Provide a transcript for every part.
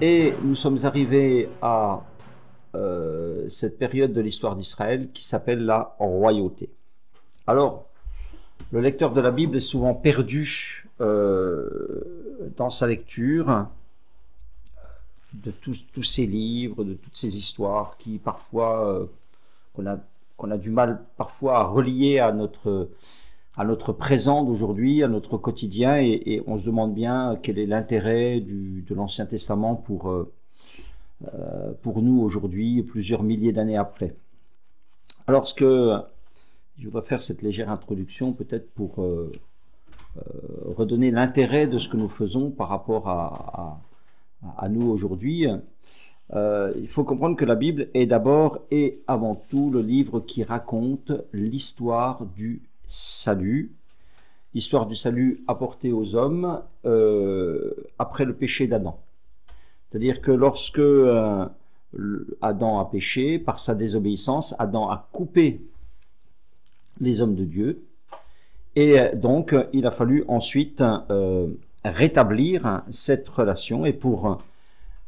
Et nous sommes arrivés à cette période de l'histoire d'Israël qui s'appelle la royauté. Alors, le lecteur de la Bible est souvent perdu dans sa lecture de tous ces livres, de toutes ces histoires qui parfois qu'on a du mal parfois à relier à notre présent d'aujourd'hui, à notre quotidien, et on se demande bien quel est l'intérêt de l'Ancien Testament pour nous aujourd'hui, plusieurs milliers d'années après. Alors, je voudrais faire cette légère introduction peut-être pour redonner l'intérêt de ce que nous faisons par rapport à nous aujourd'hui. Il faut comprendre que la Bible est d'abord et avant tout le livre qui raconte l'histoire du salut, l'histoire du salut apporté aux hommes après le péché d'Adam. C'est-à-dire que lorsque Adam a péché, par sa désobéissance, Adam a coupé les hommes de Dieu, et donc il a fallu ensuite rétablir cette relation, et pour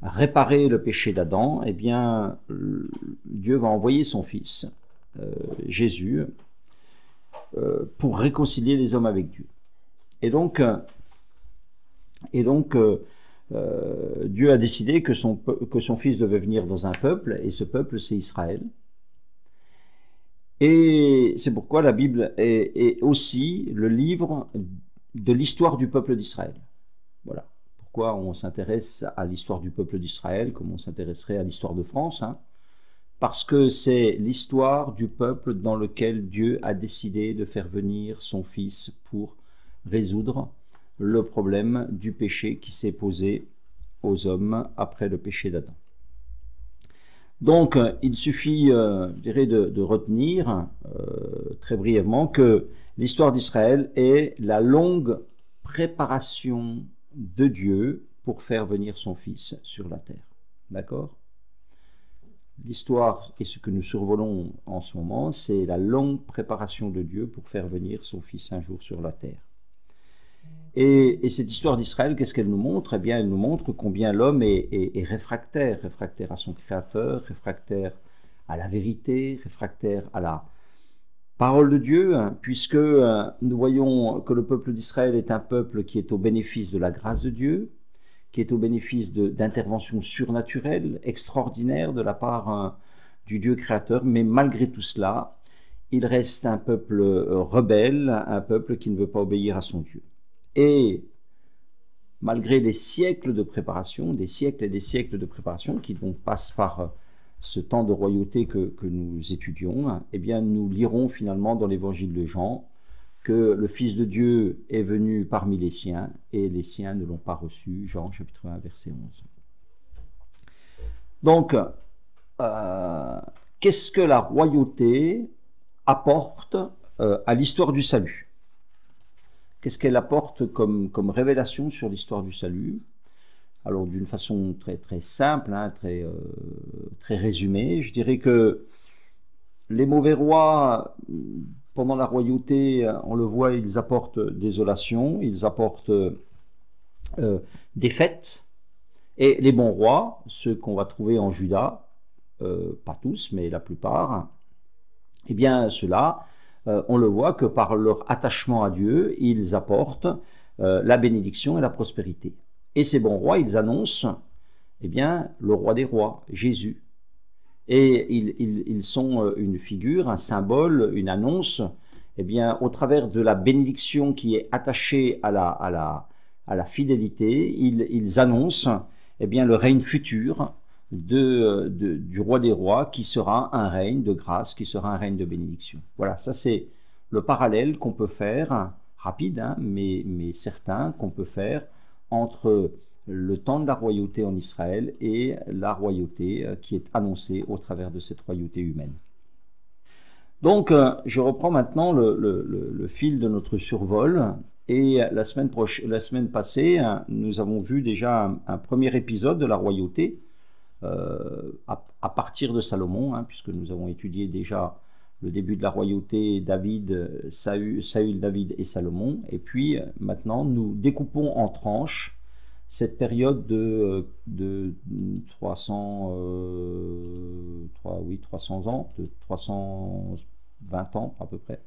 réparer le péché d'Adam, eh bien, Dieu va envoyer son Fils, Jésus, pour réconcilier les hommes avec Dieu. Et donc Dieu a décidé que son Fils devait venir dans un peuple, et ce peuple, c'est Israël. Et c'est pourquoi la Bible est aussi le livre de l'histoire du peuple d'Israël. Voilà. Pourquoi on s'intéresse à l'histoire du peuple d'Israël comme on s'intéresserait à l'histoire de France, hein? Parce que c'est l'histoire du peuple dans lequel Dieu a décidé de faire venir son Fils pour résoudre le problème du péché qui s'est posé aux hommes après le péché d'Adam. Donc, il suffit, je dirais, de retenir très brièvement que l'histoire d'Israël est la longue préparation de Dieu pour faire venir son Fils sur la terre. D'accord ? L'histoire et ce que nous survolons en ce moment, c'est la longue préparation de Dieu pour faire venir son Fils un jour sur la terre. Et cette histoire d'Israël, qu'est-ce qu'elle nous montre ? Eh bien, elle nous montre combien l'homme est réfractaire à son Créateur, réfractaire à la vérité, réfractaire à la parole de Dieu, hein, puisque nous voyons que le peuple d'Israël est un peuple qui est au bénéfice de la grâce de Dieu, qui est au bénéfice d'interventions surnaturelles, extraordinaires de la part du Dieu créateur, mais malgré tout cela, il reste un peuple rebelle, un peuple qui ne veut pas obéir à son Dieu. Et malgré des siècles de préparation, des siècles et des siècles de préparation, qui donc passent par ce temps de royauté que nous étudions, eh bien nous lirons finalement dans l'évangile de Jean que le Fils de Dieu est venu parmi les siens, et les siens ne l'ont pas reçu. Jean chapitre 1 verset 11. Donc, qu'est-ce que la royauté apporte à l'histoire du salut ? Qu'est-ce qu'elle apporte comme révélation sur l'histoire du salut ? Alors, d'une façon très, très simple, hein, très résumée, je dirais que les mauvais rois, pendant la royauté, on le voit, ils apportent désolation, ils apportent défaite. Et les bons rois, ceux qu'on va trouver en Juda, pas tous, mais la plupart, eh bien, ceux-là, on le voit que par leur attachement à Dieu, ils apportent la bénédiction et la prospérité. Et ces bons rois, ils annoncent, eh bien, le roi des rois, Jésus. Et ils sont une figure, un symbole, une annonce, eh bien, au travers de la bénédiction qui est attachée à la fidélité, ils annoncent, eh bien, le règne futur du roi des rois, qui sera un règne de grâce, qui sera un règne de bénédiction. Voilà, ça c'est le parallèle qu'on peut faire, rapide, hein, mais certain, qu'on peut faire entre le temps de la royauté en Israël et la royauté qui est annoncée au travers de cette royauté humaine. Donc, je reprends maintenant le fil de notre survol, et la semaine passée, nous avons vu déjà un premier épisode de la royauté, à partir de Salomon, hein, puisque nous avons étudié déjà le début de la royauté, David, Saül, David et Salomon. Et puis maintenant, nous découpons en tranches cette période de 300 ans, de 320 ans à peu près,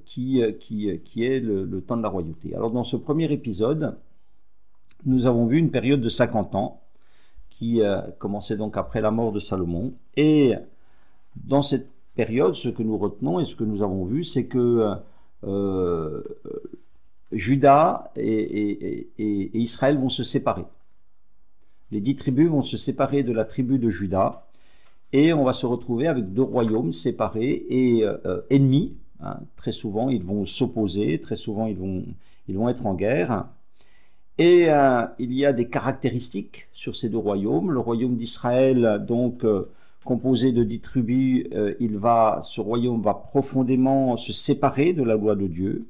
qui est le temps de la royauté. Alors dans ce premier épisode, nous avons vu une période de 50 ans qui commençait donc après la mort de Salomon. Et dans cette période, ce que nous retenons et ce que nous avons vu, c'est que Juda et Israël vont se séparer. Les 10 tribus vont se séparer de la tribu de Juda et on va se retrouver avec 2 royaumes séparés et ennemis. Hein. Très souvent, ils vont s'opposer, très souvent, ils vont être en guerre. Et il y a des caractéristiques sur ces 2 royaumes. Le royaume d'Israël, donc composé de 10 tribus, ce royaume va profondément se séparer de la loi de Dieu.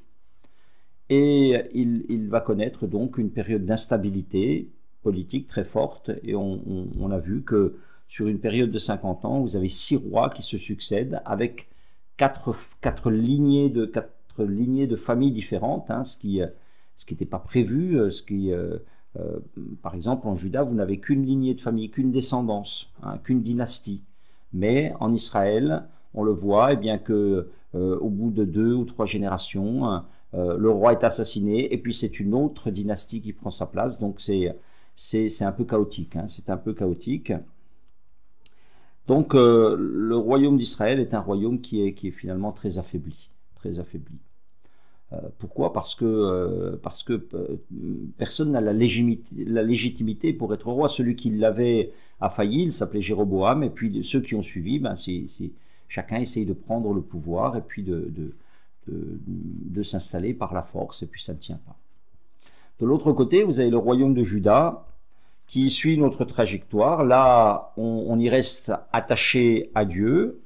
Et il va connaître donc une période d'instabilité politique très forte. Et on a vu que sur une période de 50 ans, vous avez 6 rois qui se succèdent avec 4 lignées de familles différentes, hein, ce qui n'était pas prévu, par exemple en Juda, vous n'avez qu'une lignée de famille, qu'une descendance, hein, qu'une dynastie. Mais en Israël, on le voit, eh bien que au bout de 2 ou 3 générations, le roi est assassiné, et puis c'est une autre dynastie qui prend sa place. Donc c'est un peu chaotique, hein, c'est un peu chaotique. Donc le royaume d'Israël est un royaume qui est finalement très affaibli, très affaibli. Pourquoi? Parce que personne n'a la légitimité pour être roi. Celui qui l'avait a failli, il s'appelait Jéroboam, et puis ceux qui ont suivi, chacun essaye de prendre le pouvoir et puis de s'installer par la force, et puis ça ne tient pas. De l'autre côté, vous avez le royaume de Juda qui suit notre trajectoire. Là, on y reste attaché à Dieu,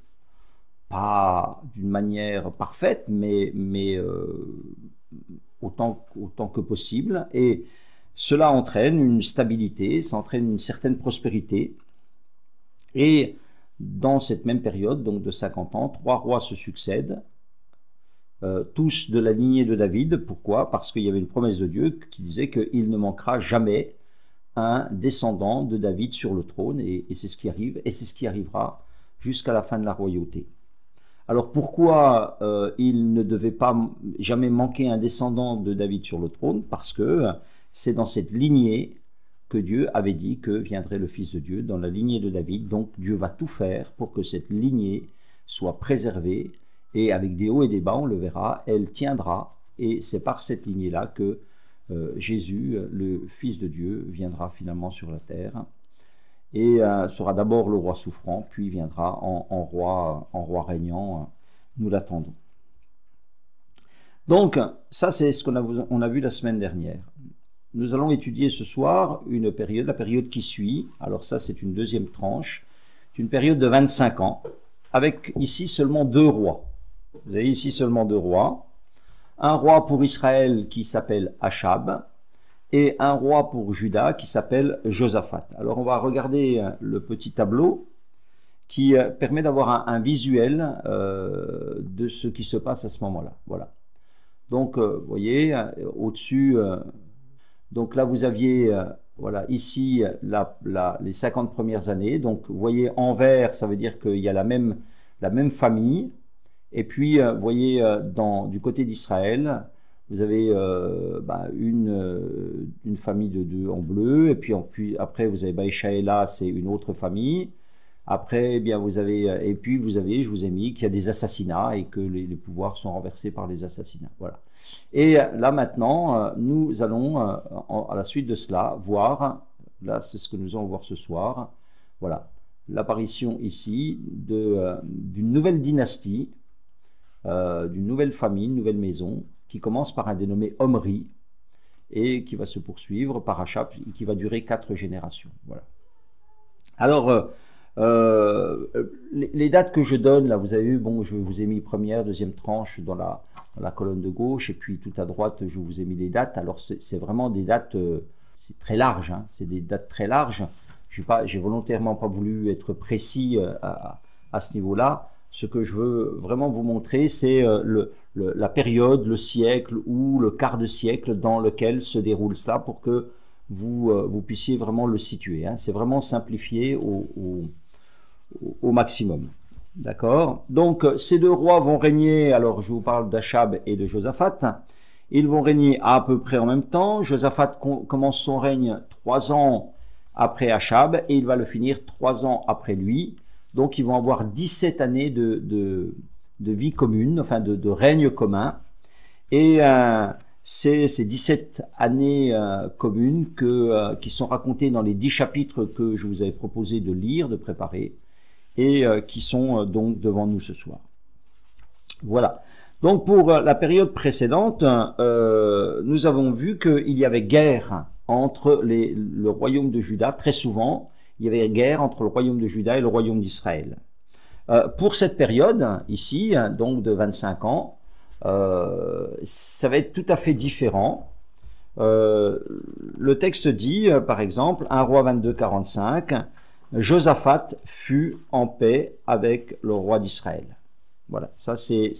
pas d'une manière parfaite, mais autant que possible. Et cela entraîne une stabilité, ça entraîne une certaine prospérité. Et dans cette même période, donc de 50 ans, 3 rois se succèdent, tous de la lignée de David. Pourquoi? Parce qu'il y avait une promesse de Dieu qui disait qu'il ne manquera jamais un descendant de David sur le trône, et c'est ce qui arrive, et c'est ce qui arrivera jusqu'à la fin de la royauté. Alors pourquoi il ne devait pas jamais manquer un descendant de David sur le trône? Parce que c'est dans cette lignée que Dieu avait dit que viendrait le Fils de Dieu, dans la lignée de David. Donc Dieu va tout faire pour que cette lignée soit préservée, et avec des hauts et des bas, on le verra, elle tiendra, et c'est par cette lignée-là que Jésus, le Fils de Dieu, viendra finalement sur la terre, et sera d'abord le roi souffrant, puis viendra en roi régnant. Nous l'attendons. Donc, ça c'est ce qu'on a vu la semaine dernière. Nous allons étudier ce soir la période qui suit. Alors ça, c'est une deuxième tranche, une période de 25 ans, avec ici seulement 2 rois. Vous avez ici seulement 2 rois. Un roi pour Israël qui s'appelle Achab, et un roi pour Juda qui s'appelle Josaphat. Alors on va regarder le petit tableau qui permet d'avoir un visuel de ce qui se passe à ce moment-là. Voilà. Donc vous voyez, au-dessus, donc là vous aviez, voilà, ici les 50 premières années. Donc vous voyez en vert, ça veut dire qu'il y a la même famille. Et puis vous voyez du côté d'Israël, vous avez une famille de 2 en bleu, et puis après vous avez Baïchaëla, c'est une autre famille. Après, eh bien, je vous ai mis qu'il y a des assassinats et que les pouvoirs sont renversés par les assassinats. Voilà. Et là maintenant, nous allons à la suite de cela voir, là c'est ce que nous allons voir ce soir, voilà, l'apparition ici d'une nouvelle dynastie, d'une nouvelle famille, une nouvelle maison, qui commence par un dénommé Omri et qui va se poursuivre par Achab, qui va durer 4 générations. Voilà. Alors, les dates que je donne, là, vous avez vu, bon, je vous ai mis première, deuxième tranche dans la colonne de gauche, et puis tout à droite, je vous ai mis les dates. Alors, c'est vraiment des dates, c'est très large, hein, c'est des dates très larges. J'ai volontairement pas voulu être précis à ce niveau-là. Ce que je veux vraiment vous montrer, c'est la période, le siècle ou le quart de siècle dans lequel se déroule cela, pour que vous puissiez vraiment le situer. Hein. C'est vraiment simplifié au maximum. D'accord? Donc, ces deux rois vont régner, alors je vous parle d'Achab et de Josaphat. Ils vont régner à peu près en même temps. Josaphat commence son règne 3 ans après Achab et il va le finir 3 ans après lui. Donc, ils vont avoir 17 années de vie commune, enfin de règne commun. Et c'est ces 17 années communes qui sont racontées dans les 10 chapitres que je vous avais proposé de lire, de préparer, et qui sont donc devant nous ce soir. Voilà. Donc pour la période précédente, nous avons vu qu'il y avait guerre entre le royaume de Juda. Très souvent, il y avait guerre entre le royaume de Juda et le royaume d'Israël. Pour cette période, ici, donc de 25 ans, ça va être tout à fait différent. Le texte dit, par exemple, 1 Roi 22, 45, Josaphat fut en paix avec le roi d'Israël. Voilà, ça c'est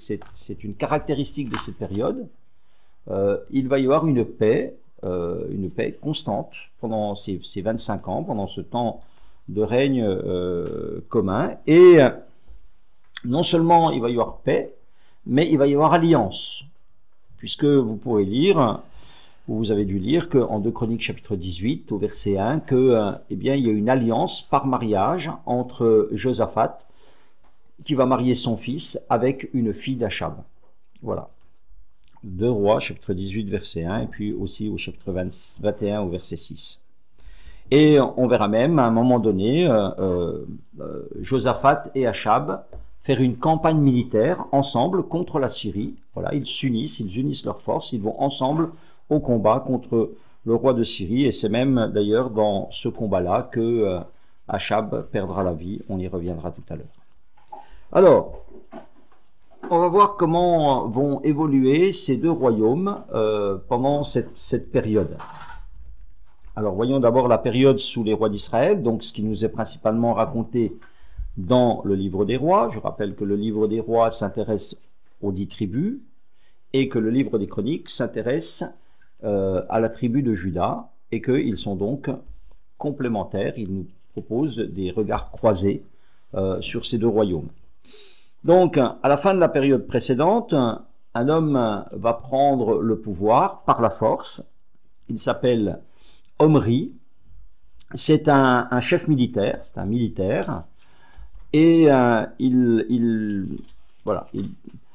une caractéristique de cette période. Il va y avoir une paix constante pendant ces 25 ans, pendant ce temps de règne commun. Et non seulement il va y avoir paix, mais il va y avoir alliance. Puisque vous pourrez lire, vous avez dû lire qu'en 2 Chroniques chapitre 18, au verset 1, eh bien, il y a une alliance par mariage entre Josaphat, qui va marier son fils avec une fille d'Achab. Voilà. 2 Rois, chapitre 18, verset 1, et puis aussi au chapitre 21, au verset 6. Et on verra même, à un moment donné, Josaphat et Achab faire une campagne militaire ensemble contre la Syrie. Voilà, ils unissent leurs forces, ils vont ensemble au combat contre le roi de Syrie, et c'est même d'ailleurs dans ce combat-là que Achab perdra la vie. On y reviendra tout à l'heure. Alors, on va voir comment vont évoluer ces deux royaumes pendant cette période. Alors, voyons d'abord la période sous les rois d'Israël, donc ce qui nous est principalement raconté dans le livre des rois. Je rappelle que le livre des rois s'intéresse aux 10 tribus et que le livre des chroniques s'intéresse à la tribu de Juda et qu'ils sont donc complémentaires. Ils nous proposent des regards croisés sur ces deux royaumes. Donc, à la fin de la période précédente, un homme va prendre le pouvoir par la force. Il s'appelle Omri. C'est un chef militaire, c'est un militaire. Et voilà.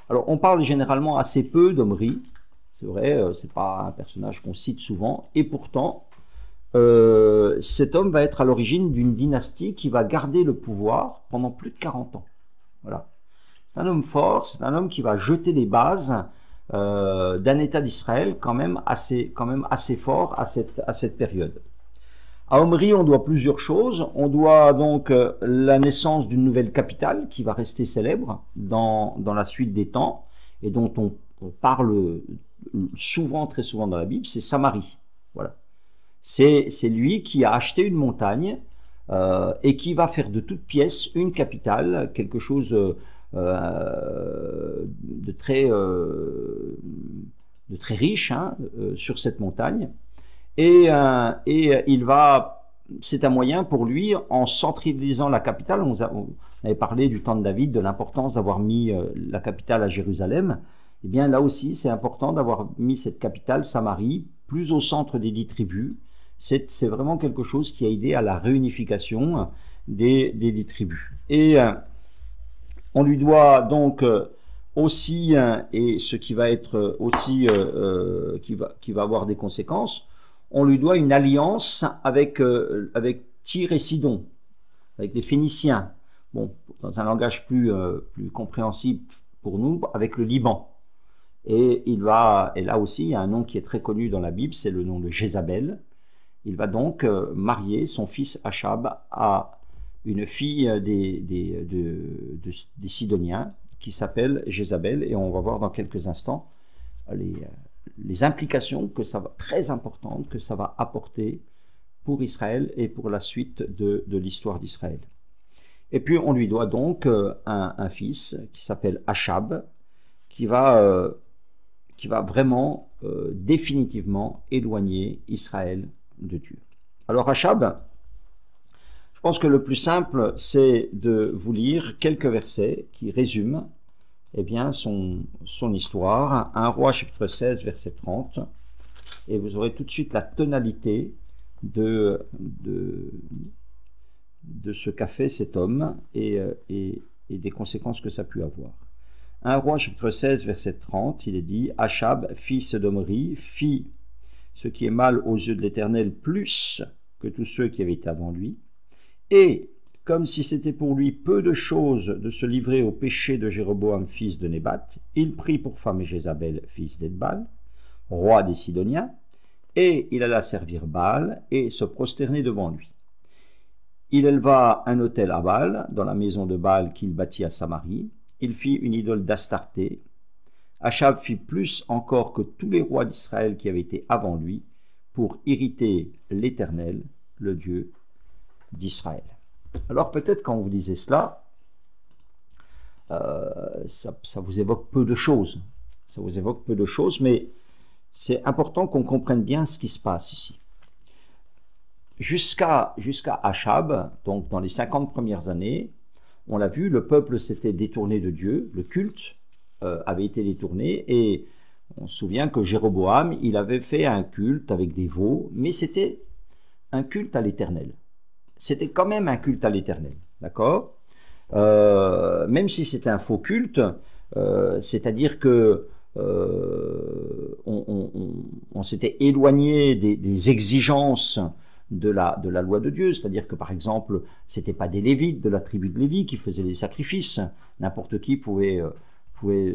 Alors, on parle généralement assez peu d'Omri. C'est vrai, c'est pas un personnage qu'on cite souvent. Et pourtant, cet homme va être à l'origine d'une dynastie qui va garder le pouvoir pendant plus de 40 ans. Voilà. C'est un homme fort, c'est un homme qui va jeter les bases d'un État d'Israël quand même assez fort à cette période. À Omri, on doit plusieurs choses. On doit donc la naissance d'une nouvelle capitale qui va rester célèbre dans la suite des temps et dont on parle souvent, très souvent dans la Bible, c'est Samarie. Voilà. C'est lui qui a acheté une montagne et qui va faire de toutes pièces une capitale, quelque chose de très riche sur cette montagne. Et c'est un moyen pour lui, en centralisant la capitale, on avait parlé du temps de David, de l'importance d'avoir mis la capitale à Jérusalem. Et bien là aussi, c'est important d'avoir mis cette capitale, Samarie, plus au centre des 10 tribus. C'est vraiment quelque chose qui a aidé à la réunification des 10 tribus. Et on lui doit donc aussi, et ce qui va être aussi, qui va avoir des conséquences, on lui doit une alliance avec Tyr et Sidon, avec les Phéniciens. Bon, dans un langage plus compréhensible pour nous, avec le Liban. Et là aussi, il y a un nom qui est très connu dans la Bible, c'est le nom de Jézabel. Il va donc marier son fils Achab à une fille des Sidoniens qui s'appelle Jézabel, et on va voir dans quelques instants les implications très importantes que ça va apporter pour Israël et pour la suite de l'histoire d'Israël. Et puis on lui doit donc un fils qui s'appelle Achab, qui va vraiment définitivement éloigner Israël de Dieu. Alors Achab, je pense que le plus simple, c'est de vous lire quelques versets qui résument eh bien, son histoire. 1 Roi chapitre 16, verset 30, et vous aurez tout de suite la tonalité de ce qu'a fait cet homme et des conséquences que ça a pu avoir. 1 Roi chapitre 16, verset 30, il est dit « Achab, fils d'Omri, fit ce qui est mal aux yeux de l'Éternel plus que tous ceux qui avaient été avant lui, et comme si c'était pour lui peu de choses de se livrer au péché de Jéroboam, fils de Nébat, il prit pour femme Jézabel, fils d'Edbal, roi des Sidoniens, et il alla servir Baal et se prosterner devant lui. Il éleva un autel à Baal dans la maison de Baal qu'il bâtit à Samarie. Il fit une idole d'Astarté. Achab fit plus encore que tous les rois d'Israël qui avaient été avant lui pour irriter l'Éternel, le Dieu d'Israël. » Alors peut-être quand vous lisez cela, ça vous évoque peu de choses. Ça vous évoque peu de choses, mais c'est important qu'on comprenne bien ce qui se passe ici. Jusqu'à Achab, donc dans les 50 premières années, on l'a vu, le peuple s'était détourné de Dieu, le culte avait été détourné, et on se souvient que Jéroboam, il avait fait un culte avec des veaux, mais c'était un culte à l'Éternel. C'était quand même un culte à l'Éternel, d'accord? Même si c'était un faux culte, c'est-à-dire que on s'était éloigné des exigences de la loi de Dieu, c'est-à-dire que par exemple, c'était pas des Lévites de la tribu de Lévi qui faisaient les sacrifices, n'importe qui pouvait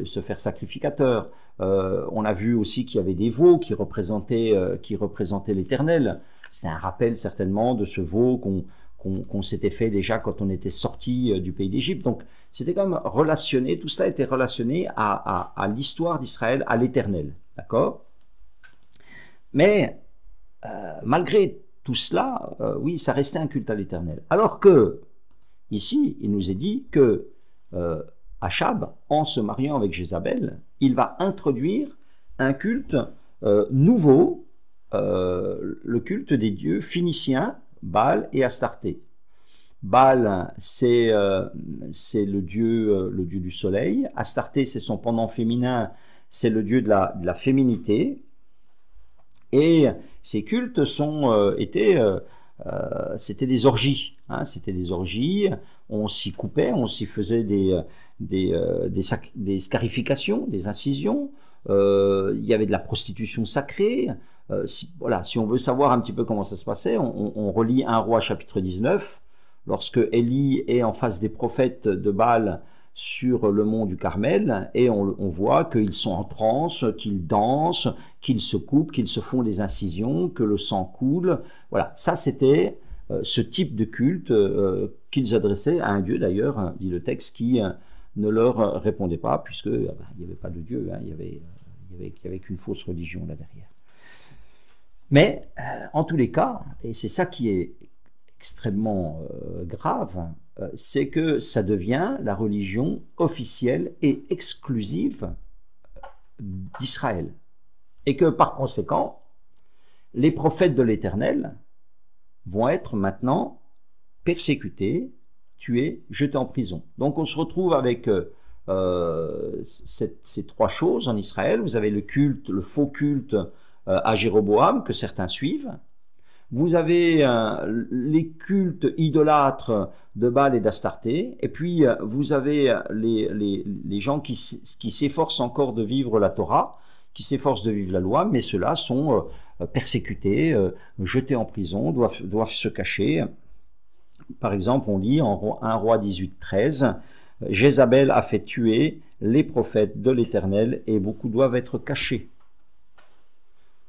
se faire sacrificateur. On a vu aussi qu'il y avait des veaux qui représentaient l'Éternel. C'était un rappel certainement de ce veau qu'on s'était fait déjà quand on était sorti du pays d'Égypte. Donc c'était quand même relationné, tout cela était relationné à l'histoire d'Israël, à l'Éternel, d'accord? Mais malgré tout cela, oui, ça restait un culte à l'Éternel. Alors que, ici, il nous est dit que Achab, en se mariant avec Jézabel, il va introduire un culte nouveau, le culte des dieux phéniciens, Baal et Astarté. Baal, c'est le dieu du soleil. Astarté, c'est son pendant féminin, c'est le dieu de la féminité. Et ces cultes c'était des orgies. Hein, c'était des orgies. On s'y coupait, on s'y faisait des scarifications, des incisions. Il y avait de la prostitution sacrée. Si on veut savoir un petit peu comment ça se passait, on relit 1 Roi chapitre 19, lorsque Élie est en face des prophètes de Baal sur le mont du Carmel, et on voit qu'ils sont en transe, qu'ils dansent, qu'ils se coupent, qu'ils se font des incisions, que le sang coule. Voilà, ça c'était ce type de culte qu'ils adressaient à un Dieu d'ailleurs, dit le texte, qui ne leur répondait pas, puisque il n'y avait pas de Dieu, hein, il y avait qu'une fausse religion là derrière. Mais en tous les cas, et c'est ça qui est extrêmement grave, c'est que ça devient la religion officielle et exclusive d'Israël. Et que par conséquent, les prophètes de l'Éternel vont être maintenant persécutés, tués, jetés en prison. Donc on se retrouve avec ces trois choses en Israël. Vous avez le culte, le faux culte à Jéroboam, que certains suivent. Vous avez les cultes idolâtres de Baal et d'Astarté, et puis vous avez les gens qui s'efforcent encore de vivre la Torah, qui s'efforcent de vivre la loi, mais ceux-là sont persécutés, jetés en prison, doivent se cacher. Par exemple, on lit en 1 Roi 18-13, Jézabel a fait tuer les prophètes de l'Éternel et beaucoup doivent être cachés.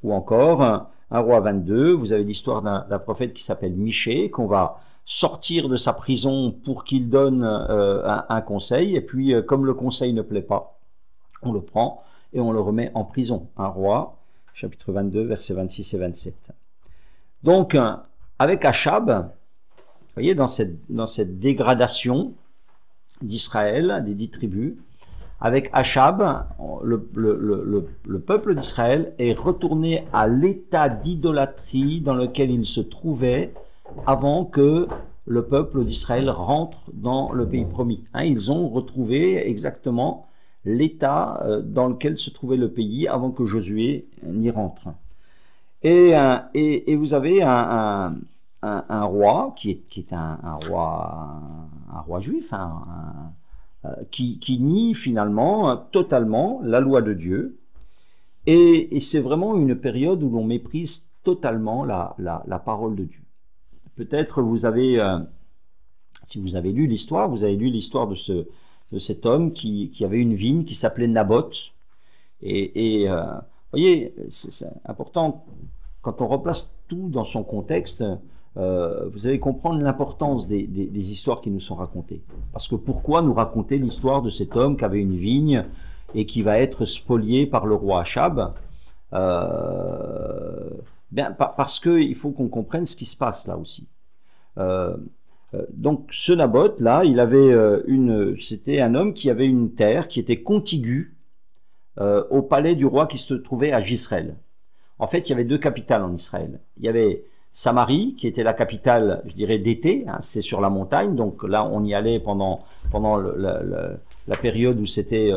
Ou encore, 1 Roi 22, vous avez l'histoire d'un prophète qui s'appelle Michée, qu'on va sortir de sa prison pour qu'il donne un conseil, et puis comme le conseil ne plaît pas, on le prend et on le remet en prison. 1 Roi, chapitre 22, versets 26 et 27. Donc, avec Achab, vous voyez, dans cette dégradation d'Israël, des 10 tribus, avec Achab, le peuple d'Israël est retourné à l'état d'idolâtrie dans lequel il se trouvait avant que le peuple d'Israël rentre dans le pays promis. Ils ont retrouvé exactement l'état dans lequel se trouvait le pays avant que Josué n'y rentre. Et vous avez un roi qui est un roi juif, qui nie finalement totalement la loi de Dieu. Et c'est vraiment une période où l'on méprise totalement la parole de Dieu. Peut-être vous avez, si vous avez lu l'histoire, vous avez lu l'histoire de cet homme qui avait une vigne qui s'appelait Naboth. Et voyez, c'est important, quand on replace tout dans son contexte, vous allez comprendre l'importance des histoires qui nous sont racontées. Parce que pourquoi nous raconter l'histoire de cet homme qui avait une vigne et qui va être spolié par le roi Achab? Parce qu'il faut qu'on comprenne ce qui se passe là aussi. Donc ce Naboth là, c'était un homme qui avait une terre qui était contiguë au palais du roi qui se trouvait à Jisraël. En fait, il y avait deux capitales en Israël. Il y avait Samarie, qui était la capitale, je dirais, d'été, c'est sur la montagne, donc là on y allait pendant la période où c'était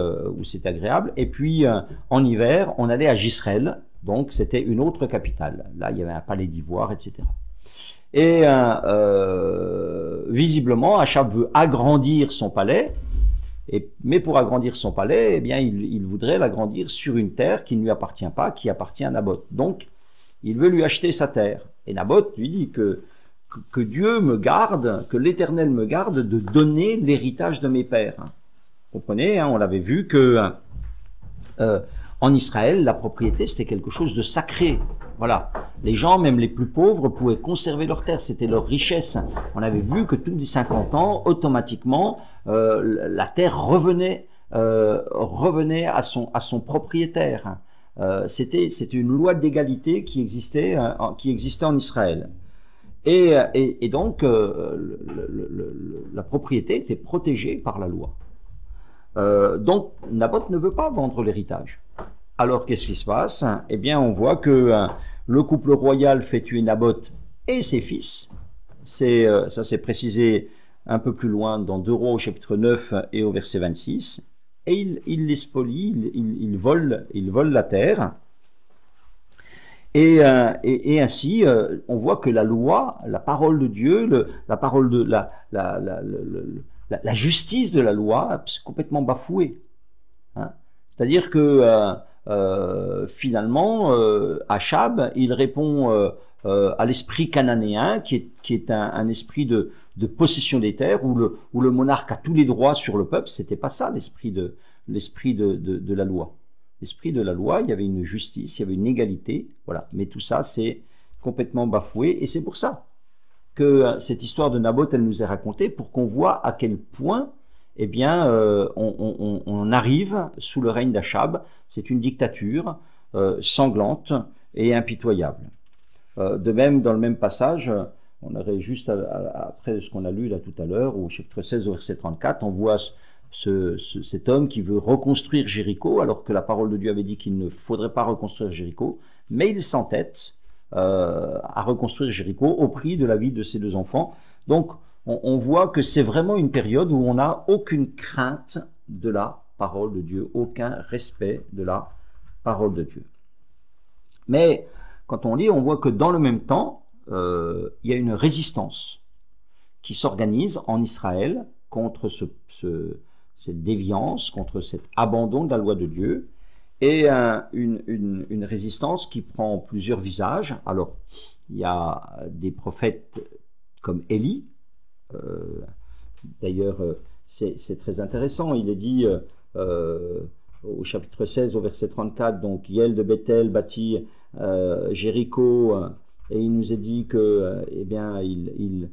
agréable, et puis en hiver on allait à Jisraël, donc c'était une autre capitale. Là il y avait un palais d'ivoire, etc. Et visiblement Achab veut agrandir son palais, mais pour agrandir son palais, eh bien il voudrait l'agrandir sur une terre qui ne lui appartient pas, qui appartient à Naboth. Donc il veut lui acheter sa terre. Et Naboth lui dit que Dieu me garde, que l'Éternel me garde de donner l'héritage de mes pères. Vous comprenez, on l'avait vu que en Israël, la propriété, c'était quelque chose de sacré. Voilà. Les gens, même les plus pauvres, pouvaient conserver leur terre. C'était leur richesse. On avait vu que tous les 50 ans, automatiquement, la terre revenait à son propriétaire. C'était une loi d'égalité qui existait en Israël. Et donc, la propriété était protégée par la loi. Donc, Naboth ne veut pas vendre l'héritage. Alors, qu'est-ce qui se passe? Eh bien, on voit que le couple royal fait tuer Naboth et ses fils. Ça c'est précisé un peu plus loin dans 2 Rois au chapitre 9 et au verset 26. Et il les spolie, il vole la terre. Et ainsi, on voit que la loi, la parole de Dieu, la justice de la loi, c'est complètement bafoué. C'est-à-dire que finalement, Achab, il répond à l'esprit cananéen, qui est un esprit de possession des terres, où le monarque a tous les droits sur le peuple. C'était pas ça l'esprit de la loi. L'esprit de la loi, il y avait une justice, il y avait une égalité, voilà. Mais tout ça, c'est complètement bafoué, et c'est pour ça que cette histoire de Naboth, elle nous est racontée, pour qu'on voit à quel point, eh bien, on arrive sous le règne d'Achab. C'est une dictature sanglante et impitoyable. De même, dans le même passage, on aurait juste après ce qu'on a lu là tout à l'heure, au chapitre 16 au verset 34, on voit cet homme qui veut reconstruire Jéricho, alors que la parole de Dieu avait dit qu'il ne faudrait pas reconstruire Jéricho, mais il s'entête à reconstruire Jéricho au prix de la vie de ses 2 enfants. Donc on voit que c'est vraiment une période où on n'a aucune crainte de la parole de Dieu, aucun respect de la parole de Dieu. Mais quand on lit, on voit que dans le même temps, il y a une résistance qui s'organise en Israël contre cette déviance, contre cet abandon de la loi de Dieu, et une résistance qui prend plusieurs visages. Alors, il y a des prophètes comme Élie. D'ailleurs, c'est très intéressant. Il est dit au chapitre 16, au verset 34, donc Hiel de Bethel bâtit Jéricho, et il nous est dit que, eh bien, il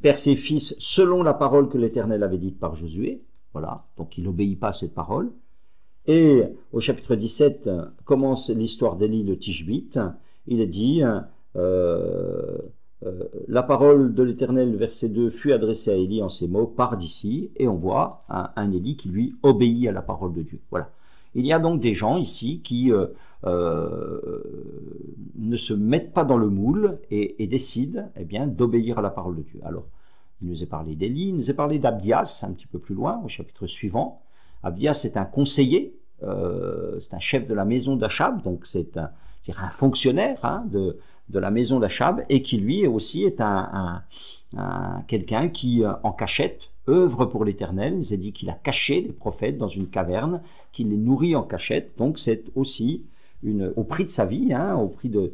perd ses fils selon la parole que l'Éternel avait dite par Josué. Voilà, donc il n'obéit pas à cette parole. Et au chapitre 17 commence l'histoire d'Élie le Tishbite. Il est dit la parole de l'Éternel, verset 2, fut adressée à Élie en ces mots, pars d'ici, et on voit un Élie qui lui obéit à la parole de Dieu. Voilà. Il y a donc des gens ici qui ne se mettent pas dans le moule et décident eh bien, d'obéir à la parole de Dieu. Alors, il nous est parlé d'Élie, il nous est parlé d'Abdias, un petit peu plus loin, au chapitre suivant. Abdias est un conseiller, c'est un chef de la maison d'Achab, donc c'est un fonctionnaire hein, de la maison d'Achab, et qui lui aussi est quelqu'un qui, en cachette, œuvre pour l'Éternel. Il s'est dit qu'il a caché des prophètes dans une caverne, qu'il les nourrit en cachette, donc c'est aussi au prix de sa vie, hein, au prix de...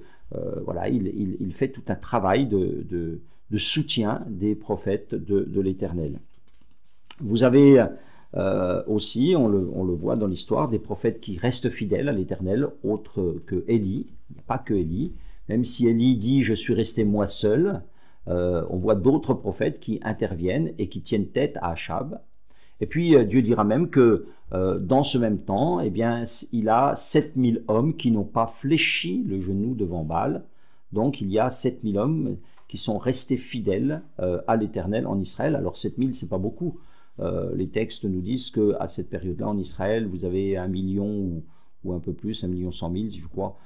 voilà, il fait tout un travail de soutien des prophètes de l'Éternel. Vous avez aussi, on le voit dans l'histoire, des prophètes qui restent fidèles à l'Éternel, autres que Élie. Il n'y a pas que Élie. Même si Élie dit « je suis resté moi seul », on voit d'autres prophètes qui interviennent et qui tiennent tête à Achab. Et puis Dieu dira même que dans ce même temps, eh bien, il a 7000 hommes qui n'ont pas fléchi le genou devant Baal. Donc il y a 7000 hommes qui sont restés fidèles à l'Éternel en Israël. Alors 7000, c'est pas beaucoup. Les textes nous disent qu'à cette période-là en Israël, vous avez 1 million ou un peu plus, 1 100 000, je crois,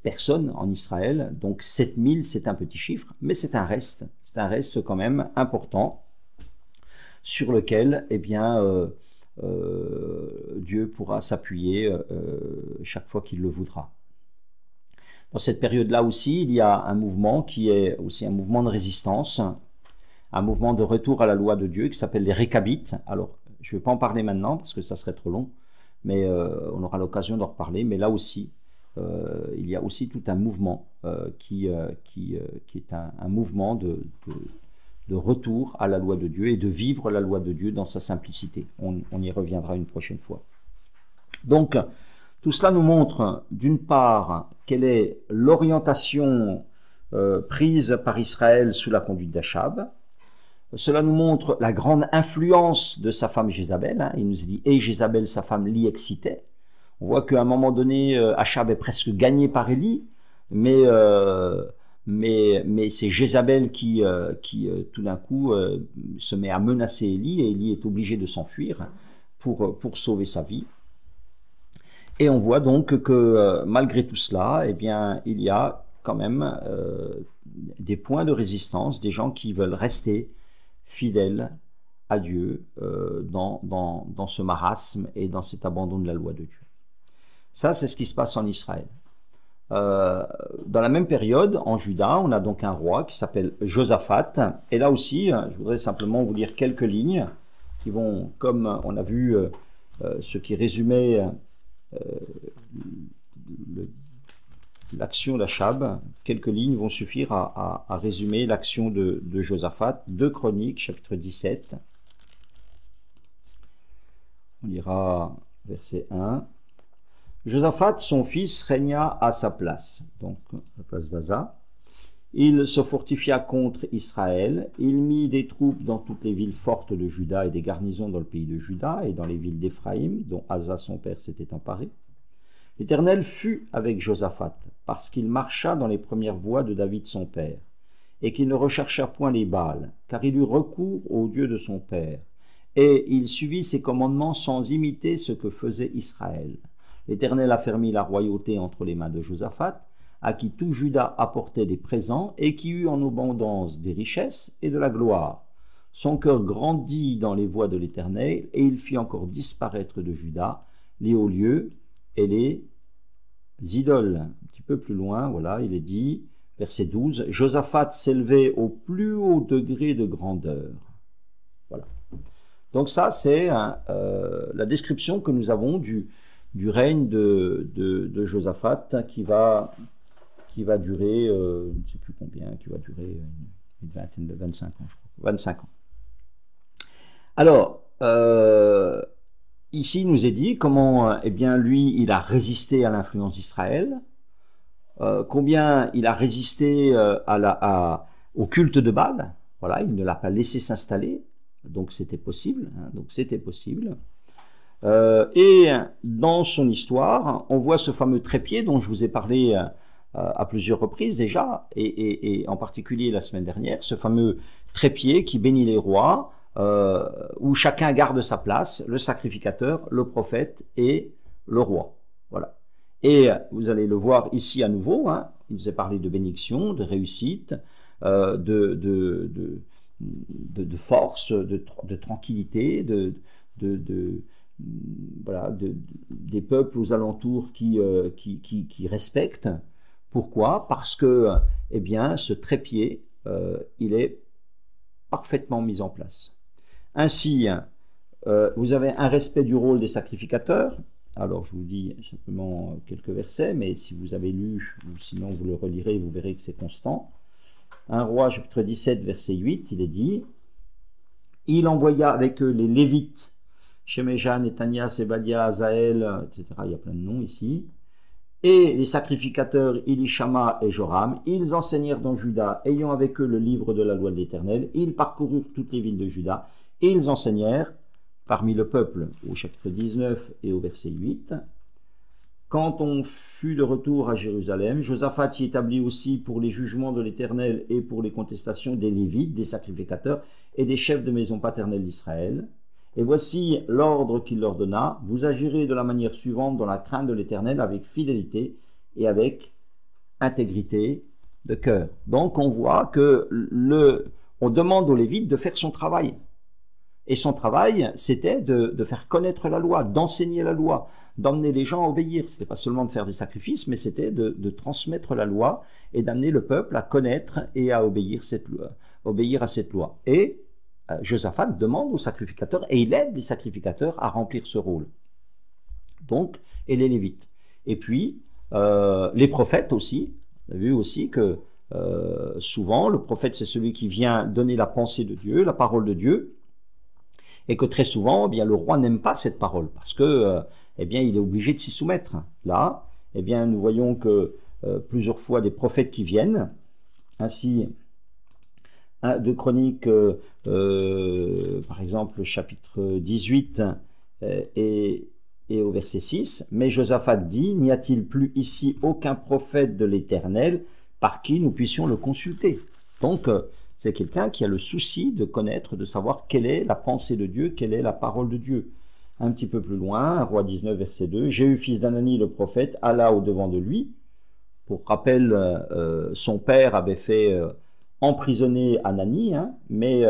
personnes en Israël. Donc 7000, c'est un petit chiffre, mais c'est un reste quand même important sur lequel eh bien, Dieu pourra s'appuyer chaque fois qu'il le voudra. Dans cette période-là aussi, il y a un mouvement qui est aussi un mouvement de résistance, un mouvement de retour à la loi de Dieu qui s'appelle les Récabites. Alors, je ne vais pas en parler maintenant parce que ça serait trop long, mais on aura l'occasion d'en reparler. Mais là aussi, il y a aussi tout un mouvement qui est un mouvement de retour à la loi de Dieu et de vivre la loi de Dieu dans sa simplicité. On y reviendra une prochaine fois. Donc, tout cela nous montre, d'une part, quelle est l'orientation prise par Israël sous la conduite d'Achab. Cela nous montre la grande influence de sa femme Jézabel. Hein. Il nous dit « Et Jézabel, sa femme, l'y excitait ». On voit qu'à un moment donné, Achab est presque gagné par Élie, mais c'est Jézabel qui tout d'un coup, se met à menacer Élie, et Élie est obligé de s'enfuir pour sauver sa vie. Et on voit donc que malgré tout cela, eh bien, il y a quand même des points de résistance, des gens qui veulent rester fidèles à Dieu dans ce marasme et dans cet abandon de la loi de Dieu. Ça, c'est ce qui se passe en Israël. Dans la même période, en Juda, on a donc un roi qui s'appelle Josaphat. Et là aussi, je voudrais simplement vous lire quelques lignes qui vont, comme on a vu ce qui résumait l'action d'Achab, quelques lignes vont suffire à résumer l'action de Josaphat. 2 Chroniques, chapitre 17. On lira verset 1. Josaphat, son fils, régna à sa place, donc la place d'Asa. Il se fortifia contre Israël. Il mit des troupes dans toutes les villes fortes de Juda et des garnisons dans le pays de Juda et dans les villes d'Éphraïm, dont Asa son père s'était emparé. L'Éternel fut avec Josaphat, parce qu'il marcha dans les premières voies de David son père, et qu'il ne rechercha point les Baals, car il eut recours au Dieu de son père, et il suivit ses commandements sans imiter ce que faisait Israël. L'Éternel affermit la royauté entre les mains de Josaphat, à qui tout Juda apportait des présents, et qui eut en abondance des richesses et de la gloire. Son cœur grandit dans les voies de l'Éternel, et il fit encore disparaître de Juda les hauts lieux et les idoles. Un petit peu plus loin, voilà, il est dit, verset 12, Josaphat s'élevait au plus haut degré de grandeur. Voilà. Donc ça, c'est la description que nous avons du règne de Josaphat qui va durer, je ne sais plus combien, qui va durer une vingtaine de 25 ans, je crois. 25 ans. Alors, ici, il nous est dit comment, eh bien, lui, il a résisté à l'influence d'Israël, combien il a résisté au culte de Baal. Voilà, il ne l'a pas laissé s'installer, donc c'était possible. Et dans son histoire, on voit ce fameux trépied dont je vous ai parlé à plusieurs reprises déjà, et en particulier la semaine dernière, ce fameux trépied qui bénit les rois, où chacun garde sa place, le sacrificateur, le prophète et le roi. Voilà. Et vous allez le voir ici à nouveau, hein, il nous est parlé de bénédiction, de réussite, de force, de tranquillité, voilà, des peuples aux alentours qui respectent. Pourquoi? Parce que, eh bien, ce trépied, il est parfaitement mis en place. Ainsi, vous avez un respect du rôle des sacrificateurs. Alors, je vous dis simplement quelques versets, mais si vous avez lu, ou sinon vous le relirez, vous verrez que c'est constant. 1 Roi, chapitre 17, verset 8, il est dit « Il envoya avec eux les Lévites, Shemeja, Netania, Sebadia, Azaël, etc. » Il y a plein de noms ici. Et les sacrificateurs Ilishama et Joram, ils enseignèrent dans Juda, ayant avec eux le livre de la loi de l'Éternel. Ils parcoururent toutes les villes de Juda, et ils enseignèrent parmi le peuple, au chapitre 19 et au verset 8. Quand on fut de retour à Jérusalem, Josaphat y établit aussi pour les jugements de l'Éternel et pour les contestations des Lévites, des sacrificateurs et des chefs de maison paternelle d'Israël. Et voici l'ordre qu'il leur donna: vous agirez de la manière suivante dans la crainte de l'Éternel, avec fidélité et avec intégrité de cœur. Donc on voit que on demande aux Lévites de faire son travail. Et son travail, c'était de faire connaître la loi, d'enseigner la loi, d'emmener les gens à obéir. Ce n'était pas seulement de faire des sacrifices, mais c'était de transmettre la loi et d'amener le peuple à connaître et à obéir à cette loi. Et Josaphat demande aux sacrificateurs, et il aide les sacrificateurs à remplir ce rôle. Donc, et les Lévites. Et puis, les prophètes aussi. Vous avez vu aussi que souvent, le prophète, c'est celui qui vient donner la pensée de Dieu, la parole de Dieu, et que très souvent, eh bien, le roi n'aime pas cette parole, parce que, eh bien, il est obligé de s'y soumettre. Là, eh bien, nous voyons que plusieurs fois des prophètes qui viennent, ainsi, de Chroniques, par exemple, chapitre 18 et au verset 6, « Mais Josaphat dit, n'y a-t-il plus ici aucun prophète de l'Éternel par qui nous puissions le consulter ?» Donc, c'est quelqu'un qui a le souci de connaître, de savoir quelle est la pensée de Dieu, quelle est la parole de Dieu. Un petit peu plus loin, Roi 19, verset 2, « Jéhu, fils d'Anani, le prophète, alla au-devant de lui. » Pour rappel, son père avait fait emprisonner Anani, hein, mais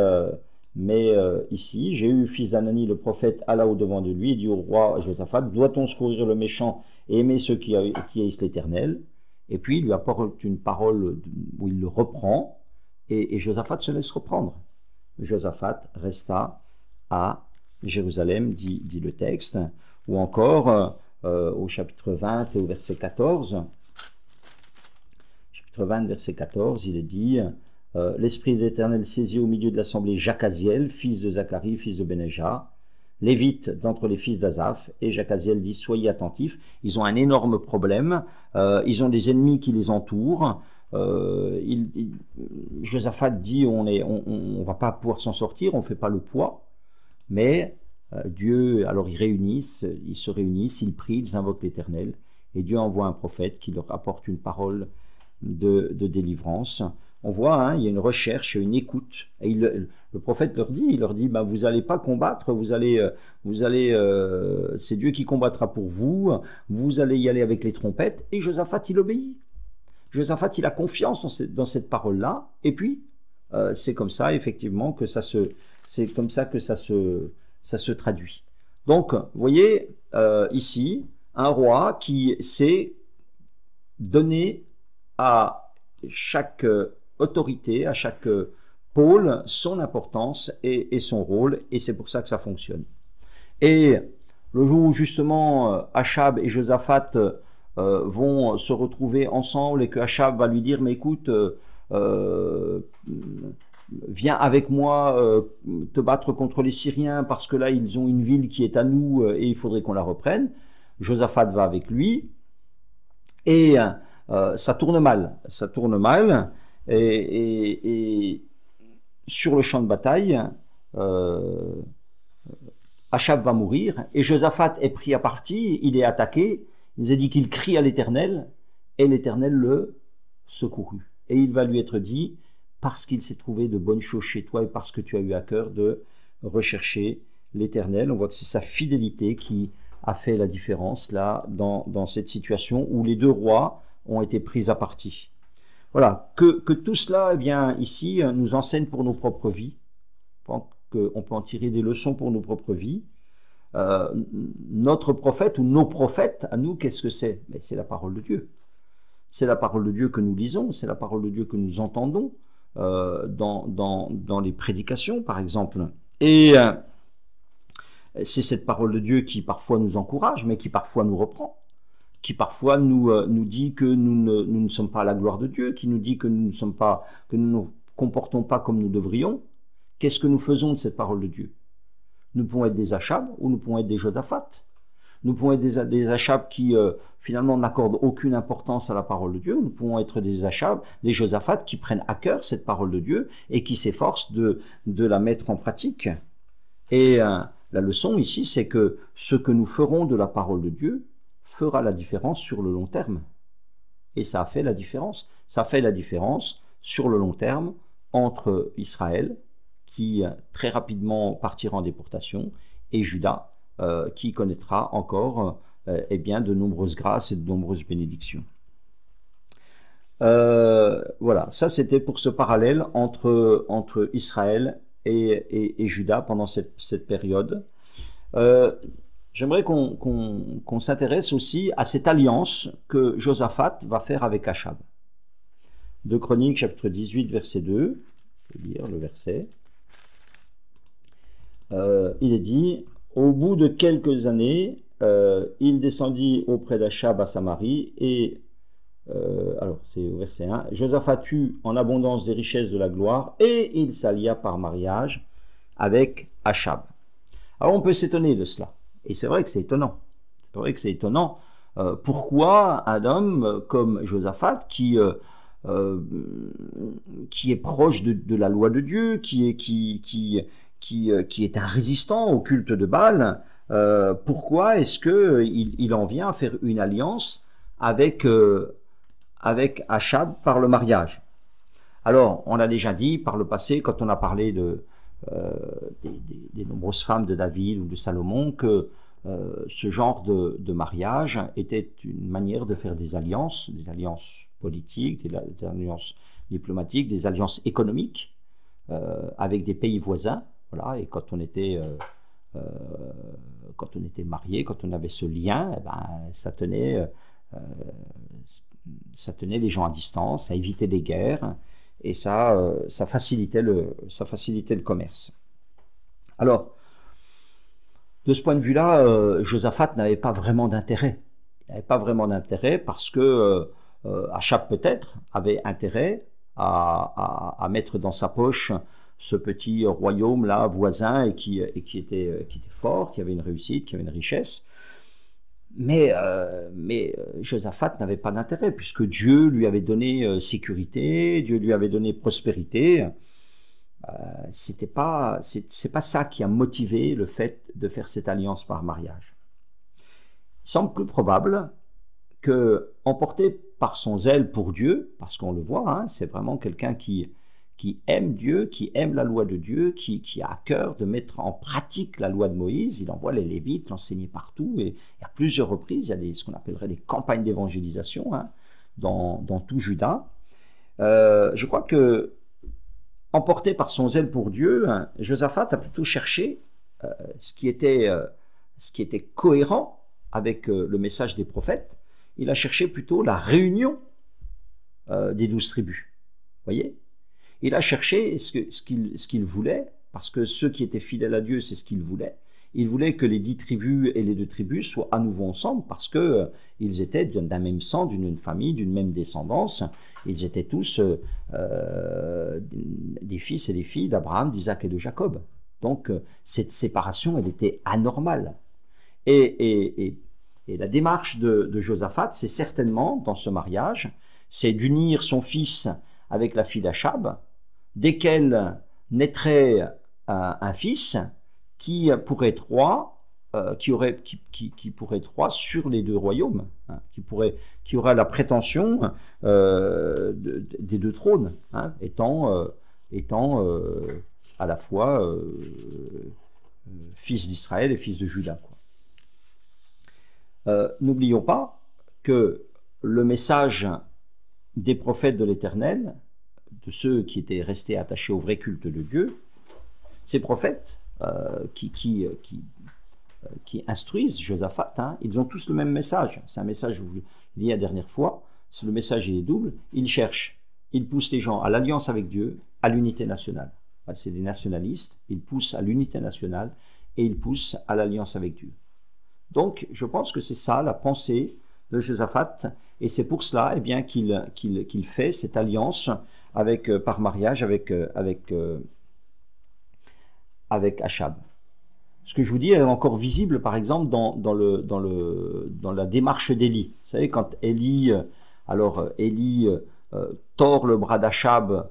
ici, Jéhu, fils d'Anani, le prophète, alla au-devant de lui et dit au roi Josaphat, « Doit-on secourir le méchant et aimer ceux qui haïssent l'Éternel ?» Et puis, il lui apporte une parole où il le reprend, et Josaphat se laisse reprendre. Josaphat resta à Jérusalem, dit le texte, ou encore au chapitre 20 et au verset 14, chapitre 20, verset 14, il est dit « L'Esprit de l'Éternel saisit au milieu de l'assemblée Jacaziel, fils de Zacharie, fils de Bénéja, lévite d'entre les fils d'Azaph, et Jacaziel dit « Soyez attentifs, ils ont un énorme problème, ils ont des ennemis qui les entourent, Josaphat dit on va pas pouvoir s'en sortir, on fait pas le poids, mais Dieu, alors ils se réunissent, ils prient, ils invoquent l'Éternel, et Dieu envoie un prophète qui leur apporte une parole de délivrance. On voit, hein, il y a une recherche, une écoute, et le prophète leur dit bah, vous n'allez pas combattre, c'est Dieu qui combattra pour vous, vous allez y aller avec les trompettes, et Josaphat il obéit. Josaphat, il a confiance dans cette parole-là, et puis c'est comme ça, effectivement, que ça se traduit. Donc, vous voyez, ici, un roi qui sait donner à chaque autorité, à chaque pôle, son importance et son rôle, et c'est pour ça que ça fonctionne. Et le jour où, justement, Achab et Josaphat vont se retrouver ensemble et que Achab va lui dire mais écoute viens avec moi te battre contre les Syriens parce que là ils ont une ville qui est à nous et il faudrait qu'on la reprenne. Josaphat va avec lui et ça tourne mal et sur le champ de bataille Achab va mourir et Josaphat est pris à partie, il est attaqué. Il nous a dit qu'il crie à l'Éternel, et l'Éternel le secouru. Et il va lui être dit, parce qu'il s'est trouvé de bonnes choses chez toi et parce que tu as eu à cœur de rechercher l'Éternel. On voit que c'est sa fidélité qui a fait la différence là dans cette situation où les deux rois ont été pris à partie. Voilà, que tout cela, eh bien, ici, nous enseigne pour nos propres vies. On peut en tirer des leçons pour nos propres vies. Notre prophète ou nos prophètes, à nous, qu'est-ce que c'est? C'est la parole de Dieu. C'est la parole de Dieu que nous lisons, c'est la parole de Dieu que nous entendons dans les prédications, par exemple. Et c'est cette parole de Dieu qui parfois nous encourage, mais qui parfois nous reprend, qui parfois nous dit que nous ne sommes pas à la gloire de Dieu, qui nous dit que nous ne nous comportons pas comme nous devrions. Qu'est-ce que nous faisons de cette parole de Dieu? Nous pouvons être des Achab ou nous pouvons être des Josaphat. Nous pouvons être des Achab qui finalement n'accordent aucune importance à la parole de Dieu. Nous pouvons être des Achab, des Josaphat qui prennent à cœur cette parole de Dieu et qui s'efforcent de la mettre en pratique. Et la leçon ici, c'est que ce que nous ferons de la parole de Dieu fera la différence sur le long terme. Et ça a fait la différence. Ça fait la différence sur le long terme entre Israël, qui très rapidement partira en déportation, et Juda, qui connaîtra encore eh bien, de nombreuses grâces et de nombreuses bénédictions. Voilà, ça c'était pour ce parallèle entre Israël et Juda pendant cette période. J'aimerais qu'on s'intéresse aussi à cette alliance que Josaphat va faire avec Achab. 2 Chroniques, chapitre 18, verset 2. Je vais lire le verset. Il est dit, au bout de quelques années, il descendit auprès d'Achab à Samarie, et, alors c'est au verset 1, Josaphat eut en abondance des richesses de la gloire, et il s'allia par mariage avec Achab. Alors on peut s'étonner de cela, et c'est vrai que c'est étonnant. C'est vrai que c'est étonnant. Pourquoi un homme comme Josaphat, qui est proche de la loi de Dieu, qui est un résistant au culte de Baal, pourquoi est-ce qu'il en vient à faire une alliance avec Achab par le mariage? Alors, on l'a déjà dit par le passé, quand on a parlé des nombreuses femmes de David ou de Salomon, que ce genre de mariage était une manière de faire des alliances politiques, des alliances diplomatiques, des alliances économiques avec des pays voisins. Voilà, et quand on était marié, quand on avait ce lien, eh ben, ça tenait les gens à distance, ça évitait des guerres et ça facilitait le commerce. Alors, de ce point de vue-là, Josaphat n'avait pas vraiment d'intérêt. Il n'avait pas vraiment d'intérêt parce que Achab peut-être avait intérêt à mettre dans sa poche ce petit royaume là voisin et qui était fort, qui avait une réussite, qui avait une richesse. Mais Josaphat n'avait pas d'intérêt puisque Dieu lui avait donné sécurité, Dieu lui avait donné prospérité. C'est pas ça qui a motivé le fait de faire cette alliance par mariage. Il semble plus probable que, emporté par son zèle pour Dieu, parce qu'on le voit, hein, c'est vraiment quelqu'un qui aime Dieu, qui aime la loi de Dieu, qui a à cœur de mettre en pratique la loi de Moïse. Il envoie les Lévites l'enseigner partout, et à plusieurs reprises, il y a ce qu'on appellerait des campagnes d'évangélisation hein, dans tout Juda. Je crois que, emporté par son zèle pour Dieu, hein, Josaphat a plutôt cherché ce qui était cohérent avec le message des prophètes. Il a cherché plutôt la réunion des 12 tribus. Vous voyez ? Il a cherché ce qu'il voulait, parce que ceux qui étaient fidèles à Dieu, c'est ce qu'ils voulaient. Il voulait que les 10 tribus et les 2 tribus soient à nouveau ensemble, parce qu'ils étaient d'un même sang, d'une même famille, d'une même descendance. Ils étaient tous des fils et des filles d'Abraham, d'Isaac et de Jacob. Donc cette séparation, elle était anormale. Et la démarche de Josaphat, c'est certainement, dans ce mariage, c'est d'unir son fils avec la fille d'Achab, desquels naîtrait un fils qui pourrait être roi qui pourrait être roi sur les deux royaumes, hein, qui aurait la prétention des deux trônes, hein, étant à la fois fils d'Israël et fils de Juda, quoi. N'oublions pas que le message des prophètes de l'Éternel, de ceux qui étaient restés attachés au vrai culte de Dieu, ces prophètes qui instruisent Josaphat, hein, ils ont tous le même message. C'est un message, je vous l'ai dit la dernière fois, le message est double. Ils cherchent, ils poussent les gens à l'alliance avec Dieu, à l'unité nationale. C'est des nationalistes, ils poussent à l'unité nationale et ils poussent à l'alliance avec Dieu. Donc, je pense que c'est ça la pensée de Josaphat, et c'est pour cela qu'il fait cette alliance par mariage avec Achab. Ce que je vous dis est encore visible, par exemple, dans la démarche d'Élie. Vous savez, quand Élie tord le bras d'Achab,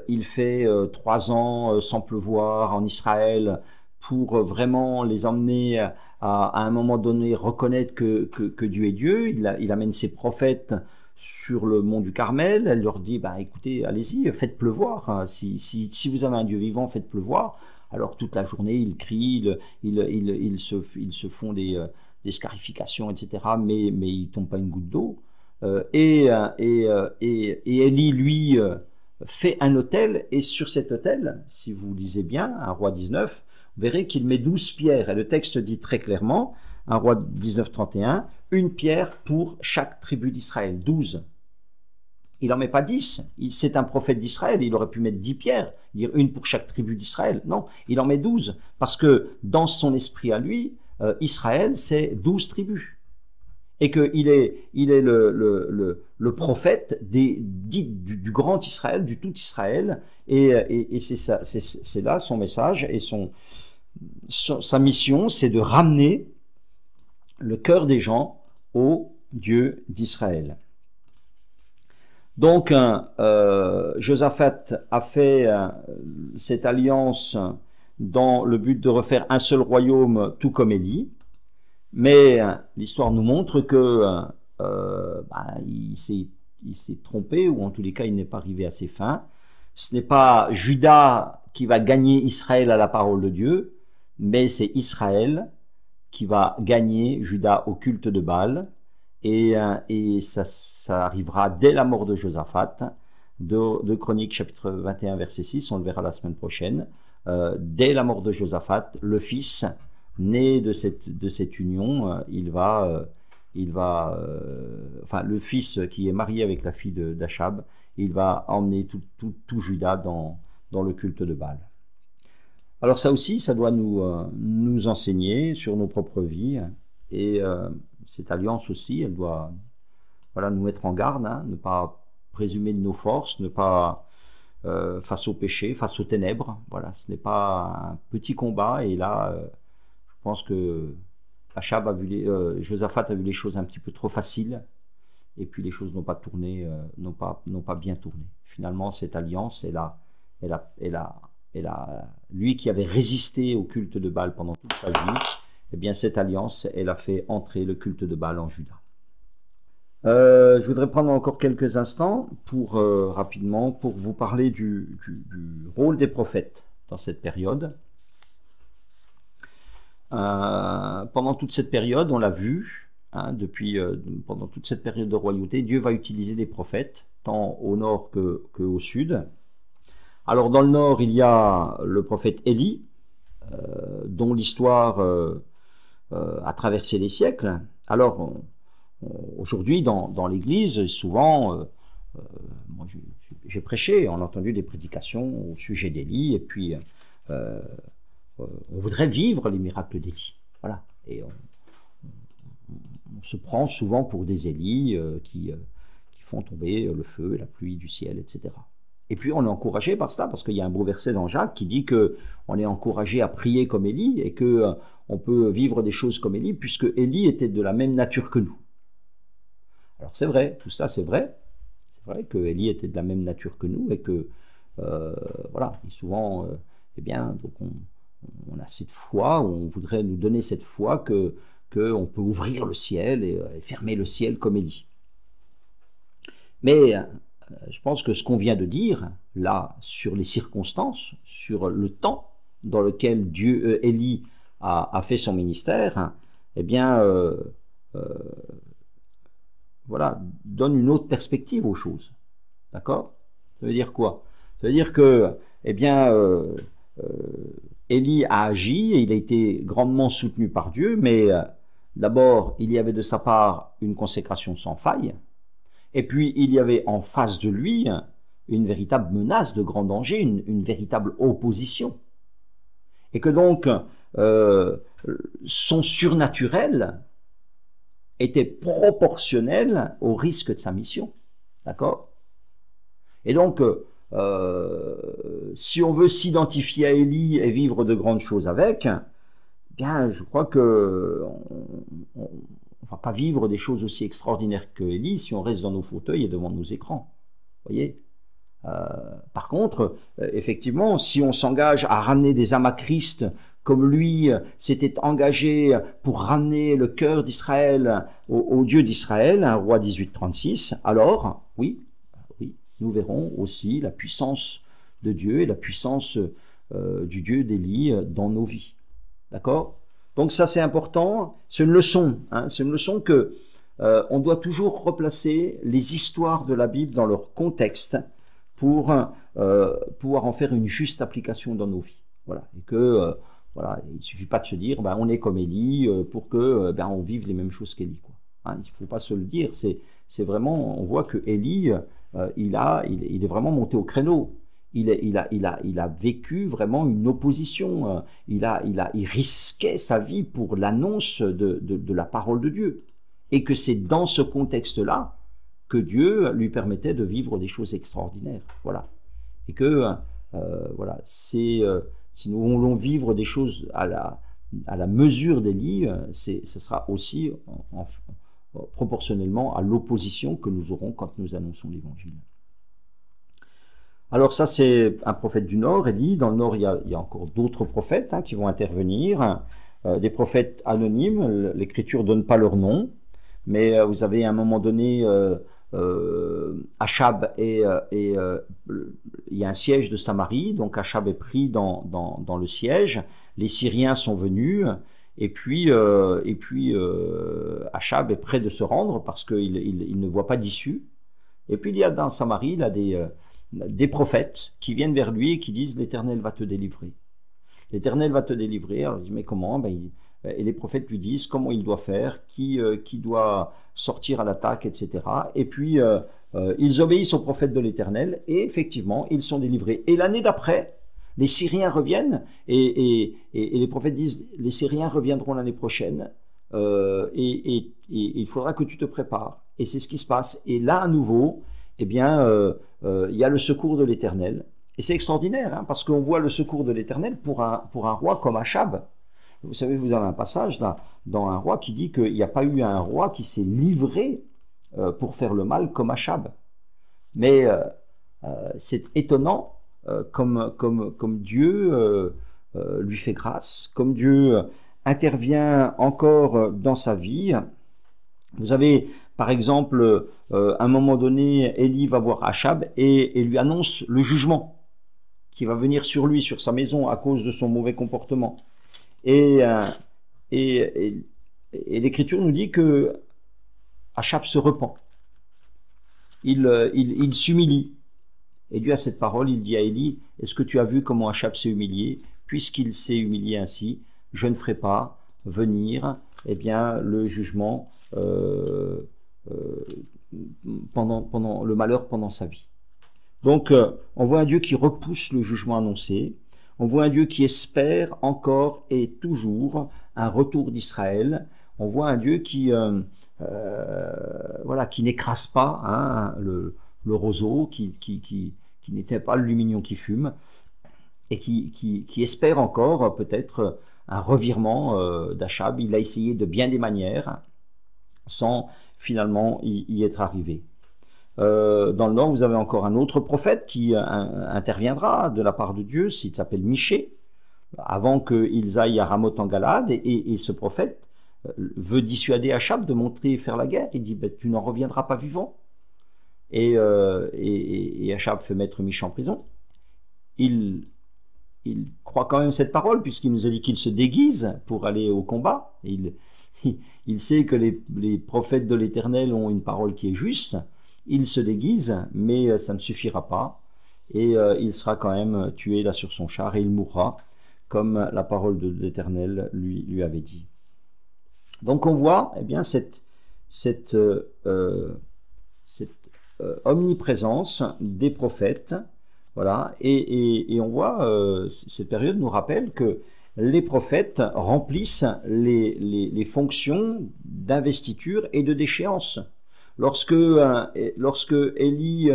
il fait 3 ans sans pleuvoir en Israël pour vraiment les emmener à un moment donné reconnaître que Dieu est Dieu. Il amène ses prophètes sur le mont du Carmel. Elle leur dit, écoutez, allez-y, faites pleuvoir. Si vous avez un Dieu vivant, faites pleuvoir. Alors toute la journée, ils crient, ils se font des scarifications, etc. Mais ils ne tombent pas une goutte d'eau. Et Élie, lui, fait un autel, et sur cet autel, si vous lisez bien, un roi 19, vous verrez qu'il met 12 pierres. Et le texte dit très clairement, un roi 19, 31, une pierre pour chaque tribu d'Israël, 12. Il n'en met pas 10. C'est un prophète d'Israël. Il aurait pu mettre 10 pierres, dire une pour chaque tribu d'Israël. Non, il en met 12. Parce que dans son esprit à lui, Israël, c'est 12 tribus. Et qu'il est le prophète du grand Israël, du tout Israël. Et c'est là son message. Et sa mission, c'est de ramener le cœur des gens au Dieu d'Israël. Donc, Josaphat a fait cette alliance dans le but de refaire un seul royaume, tout comme Élie. Mais l'histoire nous montre que il s'est trompé, ou en tous les cas, il n'est pas arrivé à ses fins. Ce n'est pas Juda qui va gagner Israël à la parole de Dieu, mais c'est Israël qui va gagner Juda au culte de Baal. Et ça arrivera dès la mort de Josaphat, de Chroniques chapitre 21 verset 6, on le verra la semaine prochaine. Dès la mort de Josaphat, le fils né de cette union, le fils qui est marié avec la fille d'Achab, il va emmener tout Juda dans le culte de Baal. Alors ça aussi, ça doit nous enseigner sur nos propres vies, et cette alliance aussi, elle doit nous mettre en garde, hein, ne pas présumer de nos forces, ne pas face au péché, face aux ténèbres. Voilà, ce n'est pas un petit combat. Et là, je pense que Josaphat a vu les choses un petit peu trop faciles, et puis les choses n'ont pas tourné, n'ont pas bien tourné. Finalement, cette alliance, lui qui avait résisté au culte de Baal pendant toute sa vie, eh bien cette alliance, elle a fait entrer le culte de Baal en Juda. Je voudrais prendre encore quelques instants rapidement pour vous parler du rôle des prophètes dans cette période. Pendant toute cette période, on l'a vu, hein, pendant toute cette période de royauté, Dieu va utiliser des prophètes, tant au nord qu'au sud. Alors dans le nord, il y a le prophète Élie, dont l'histoire a traversé les siècles. Alors aujourd'hui, dans l'Église, souvent, moi j'ai prêché, on a entendu des prédications au sujet d'Élie, et puis on voudrait vivre les miracles d'Élie. Voilà. Et on se prend souvent pour des Élis qui font tomber le feu et la pluie du ciel, etc. Et puis on est encouragé par cela, parce qu'il y a un beau verset dans Jacques qui dit qu'on est encouragé à prier comme Élie, et qu'on peut vivre des choses comme Élie, puisque Élie était de la même nature que nous. Alors c'est vrai, tout ça c'est vrai. C'est vrai que Élie était de la même nature que nous, et que, voilà, et souvent, donc on a cette foi, on voudrait nous donner cette foi que on peut ouvrir le ciel et fermer le ciel comme Élie. Mais je pense que ce qu'on vient de dire, là, sur les circonstances, sur le temps dans lequel Élie a fait son ministère, eh bien, voilà, donne une autre perspective aux choses. D'accord? Ça veut dire quoi? Ça veut dire que, eh bien, Élie a agi et il a été grandement soutenu par Dieu, mais d'abord, il y avait de sa part une consécration sans faille, et puis il y avait en face de lui une véritable menace de grand danger, une véritable opposition. Et que donc, son surnaturel était proportionnel au risque de sa mission. D'accord? Et donc, si on veut s'identifier à Élie et vivre de grandes choses avec, bien, je crois que on va pas vivre des choses aussi extraordinaires que Élie si on reste dans nos fauteuils et devant nos écrans. Vous voyez? Par contre, effectivement, si on s'engage à ramener des âmes à Christ, comme lui s'était engagé pour ramener le cœur d'Israël au Dieu d'Israël, un roi 1836, alors, oui, nous verrons aussi la puissance de Dieu et la puissance du Dieu d'Élie dans nos vies. D'accord? Donc ça c'est important, c'est une leçon, hein, c'est une leçon que on doit toujours replacer les histoires de la Bible dans leur contexte pour pouvoir en faire une juste application dans nos vies. Voilà, et que voilà, il ne suffit pas de se dire on est comme Élie pour que on vive les mêmes choses qu'Élie, quoi. Hein, il ne faut pas se le dire, c'est vraiment, on voit que Élie il est vraiment monté au créneau. Il a vécu vraiment une opposition. Il risquait sa vie pour l'annonce de la parole de Dieu. Et que c'est dans ce contexte-là que Dieu lui permettait de vivre des choses extraordinaires. Voilà. Et que, voilà, si nous voulons vivre des choses à la mesure d'Élie, ce sera aussi proportionnellement à l'opposition que nous aurons quand nous annonçons l'Évangile. Alors ça c'est un prophète du Nord, Élie. Dans le Nord il y a encore d'autres prophètes qui vont intervenir, des prophètes anonymes. L'Écriture ne donne pas leur nom, mais vous avez à un moment donné Achab et il y a un siège de Samarie, donc Achab est pris dans le siège, les Syriens sont venus, et puis Achab est prêt de se rendre parce qu'il ne voit pas d'issue. Et puis il y a dans Samarie là, des prophètes qui viennent vers lui et qui disent l'Éternel va te délivrer. L'Éternel va te délivrer. Alors il dit mais comment? Et les prophètes lui disent comment il doit faire, qui doit sortir à l'attaque, etc. Et puis ils obéissent aux prophètes de l'Éternel et effectivement ils sont délivrés. Et l'année d'après, les Syriens reviennent et les prophètes disent les Syriens reviendront l'année prochaine et il faudra que tu te prépares. Et c'est ce qui se passe. Et là à nouveau, eh bien, il y a le secours de l'Éternel. Et c'est extraordinaire, parce qu'on voit le secours de l'Éternel pour un roi comme Achab. Vous savez, vous avez un passage dans un roi qui dit qu'il n'y a pas eu un roi qui s'est livré pour faire le mal comme Achab. Mais c'est étonnant comme Dieu lui fait grâce, comme Dieu intervient encore dans sa vie. Vous avez, par exemple, à un moment donné, Élie va voir Achab et lui annonce le jugement qui va venir sur lui, sur sa maison, à cause de son mauvais comportement. Et l'Écriture nous dit que Achab se repent. Il s'humilie. Et Dieu a cette parole, il dit à Élie, est-ce que tu as vu comment Achab s'est humilié? Puisqu'il s'est humilié ainsi, je ne ferai pas venir le jugement pendant le malheur pendant sa vie. Donc on voit un Dieu qui repousse le jugement annoncé, on voit un Dieu qui espère encore et toujours un retour d'Israël, on voit un Dieu qui n'écrase pas le roseau, qui n'éteint pas le lumignon qui fume, et qui espère encore peut-être un revirement d'Achab. Il a essayé de bien des manières sans finalement y être arrivé. Dans le Nord, vous avez encore un autre prophète qui interviendra de la part de Dieu, il s'appelle Michée. avant qu'ils aillent à Ramoth en Galade, et ce prophète veut dissuader Achab de monter faire la guerre. Il dit, ben, tu n'en reviendras pas vivant. Et Achab fait mettre Mich en prison. Il croit quand même cette parole, puisqu'il nous a dit qu'il se déguise pour aller au combat. Il sait que les prophètes de l'Éternel ont une parole qui est juste. Il se déguise, mais ça ne suffira pas. Et il sera quand même tué là sur son char, et il mourra, comme la parole de l'Éternel lui avait dit. Donc on voit eh bien, cette omniprésence des prophètes. Voilà, et on voit, cette période nous rappelle que les prophètes remplissent les fonctions d'investiture et de déchéance. Lorsque Élie,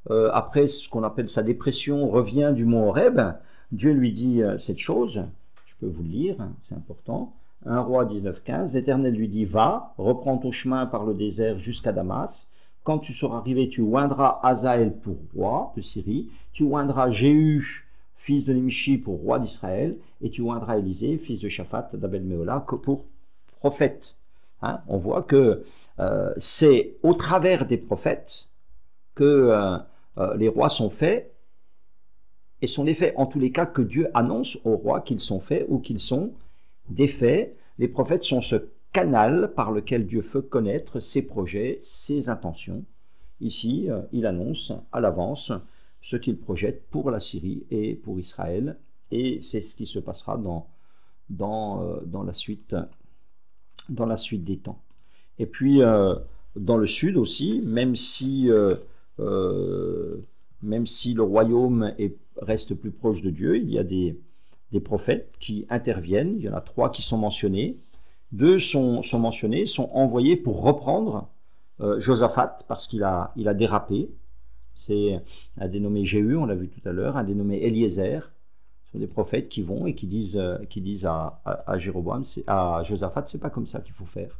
après ce qu'on appelle sa dépression, revient du mont Horeb, Dieu lui dit cette chose, je peux vous le lire, c'est important. 1 Roi 19,15, l'Éternel lui dit, va, reprends ton chemin par le désert jusqu'à Damas. Quand tu seras arrivé, tu oindras Hazaël pour roi de Syrie, tu oindras Jéhu, fils de Nimshi, pour roi d'Israël, et tu oindras Élisée, fils de Shaphat d'Abel-Méhola, pour prophète. Hein, on voit que c'est au travers des prophètes que les rois sont faits, et sont défaits. En tous les cas, que Dieu annonce aux rois qu'ils sont faits ou qu'ils sont défaits. Les prophètes sont ce canal par lequel Dieu fait connaître ses projets, ses intentions. Ici, il annonce à l'avance ce qu'il projette pour la Syrie et pour Israël, et c'est ce qui se passera dans la suite des temps. Et puis, dans le sud aussi, même si le royaume reste plus proche de Dieu, il y a des prophètes qui interviennent. Il y en a 3 qui sont mentionnés. 2 sont mentionnés, sont envoyés pour reprendre Josaphat, parce qu'il a dérapé. C'est un dénommé Jéhu, on l'a vu tout à l'heure, un dénommé Eliezer. Ce sont des prophètes qui vont et qui disent à Jéroboam, à Josaphat, c'est pas comme ça qu'il faut faire.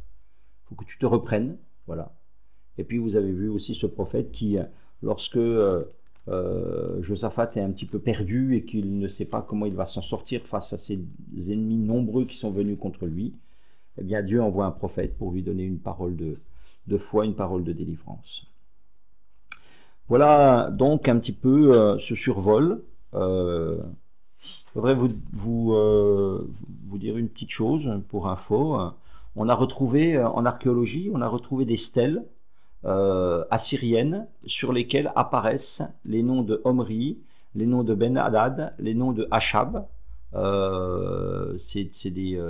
Il faut que tu te reprennes. Voilà. Et puis vous avez vu aussi ce prophète qui, lorsque Josaphat est un petit peu perdu et qu'il ne sait pas comment il va s'en sortir face à ces ennemis nombreux qui sont venus contre lui, eh bien Dieu envoie un prophète pour lui donner une parole de foi, une parole de délivrance. Voilà donc un petit peu ce survol. Je voudrais vous dire une petite chose pour info. On a retrouvé en archéologie, on a retrouvé des stèles assyriennes sur lesquelles apparaissent les noms de Omri, les noms de Ben-Hadad, les noms de Achab. C'est des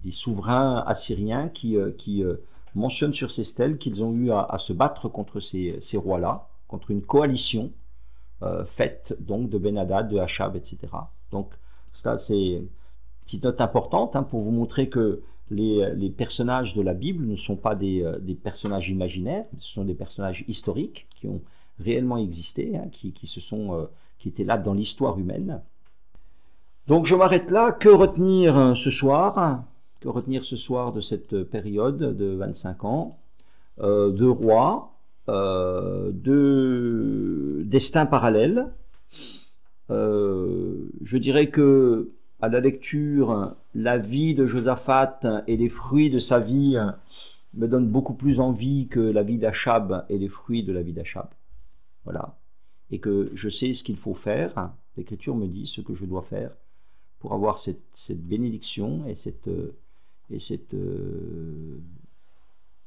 souverains assyriens qui mentionnent sur ces stèles qu'ils ont eu à se battre contre ces rois-là, contre une coalition faite donc de Ben-Hadad, de Achab, etc. Donc ça c'est une petite note importante pour vous montrer que les personnages de la Bible ne sont pas des personnages imaginaires, ce sont des personnages historiques qui ont réellement existé, qui étaient là dans l'histoire humaine. Donc je m'arrête là. Que retenir ce soir? Que retenir ce soir de cette période de 25 ans, de rois, de destins parallèles? Je dirais que à la lecture, la vie de Josaphat et les fruits de sa vie me donnent beaucoup plus envie que la vie d'Achab et les fruits de la vie d'Achab. Voilà. Et que je sais ce qu'il faut faire. L'Écriture me dit ce que je dois faire pour avoir cette bénédiction et cette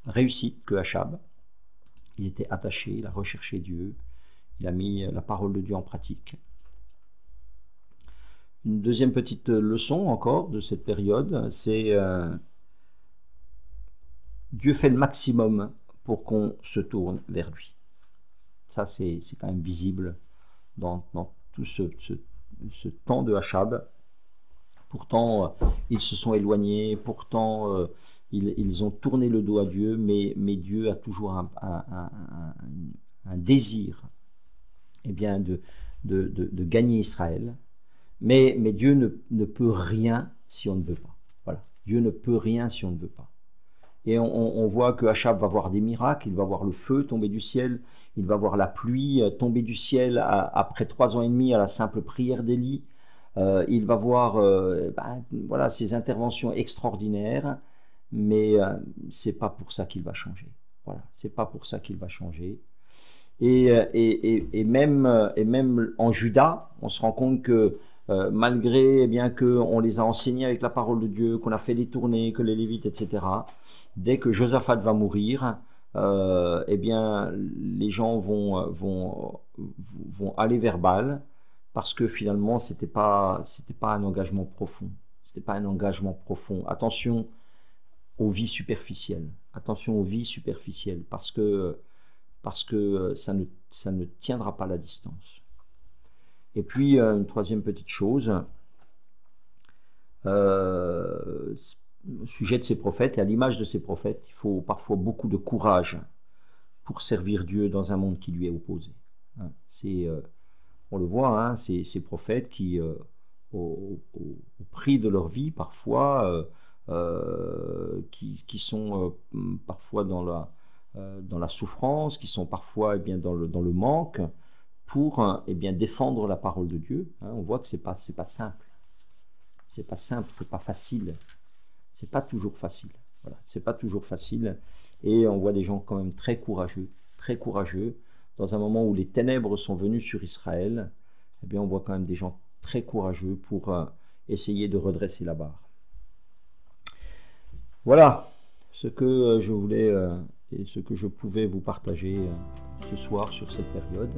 réussite que Achab. Il était attaché, il a recherché Dieu, il a mis la parole de Dieu en pratique. Une deuxième petite leçon encore de cette période, c'est Dieu fait le maximum pour qu'on se tourne vers lui. Ça, c'est quand même visible dans tout ce temps de Achab. Pourtant, ils se sont éloignés, pourtant, ils ont tourné le dos à Dieu, mais Dieu a toujours un désir bien, de gagner Israël. Mais Dieu ne peut rien si on ne veut pas. Voilà. Dieu ne peut rien si on ne veut pas. Et on voit que Achab va voir des miracles, il va voir le feu tomber du ciel, il va voir la pluie tomber du ciel après 3 ans et demi à la simple prière d'Élie. Il va voir voilà, ces interventions extraordinaires, mais c'est pas pour ça qu'il va changer. Voilà, c'est pas pour ça qu'il va changer. Et même en Juda, on se rend compte que malgré bien qu'on les a enseignés avec la parole de Dieu, qu'on a fait des tournées, que les Lévites, etc., dès que Josaphat va mourir, eh bien, les gens vont aller vers Baal parce que finalement, c'était pas un engagement profond. C'était pas un engagement profond. Attention aux vies superficielles. Attention aux vies superficielles parce que ça ne tiendra pas la distance. Et puis, une troisième petite chose, au sujet de ces prophètes, et à l'image de ces prophètes, il faut parfois beaucoup de courage pour servir Dieu dans un monde qui lui est opposé. On le voit, hein, ces prophètes qui, au prix de leur vie, parfois, qui sont parfois dans la souffrance, qui sont parfois dans le manque, pour défendre la parole de Dieu. Hein. On voit que c'est pas simple. C'est pas simple, c'est pas facile. C'est pas toujours facile. Voilà, c'est pas toujours facile. Et on voit des gens quand même très courageux, dans un moment où les ténèbres sont venues sur Israël. Eh bien, on voit quand même des gens très courageux pour essayer de redresser la barre. Voilà ce que je voulais et ce que je pouvais vous partager ce soir sur cette période.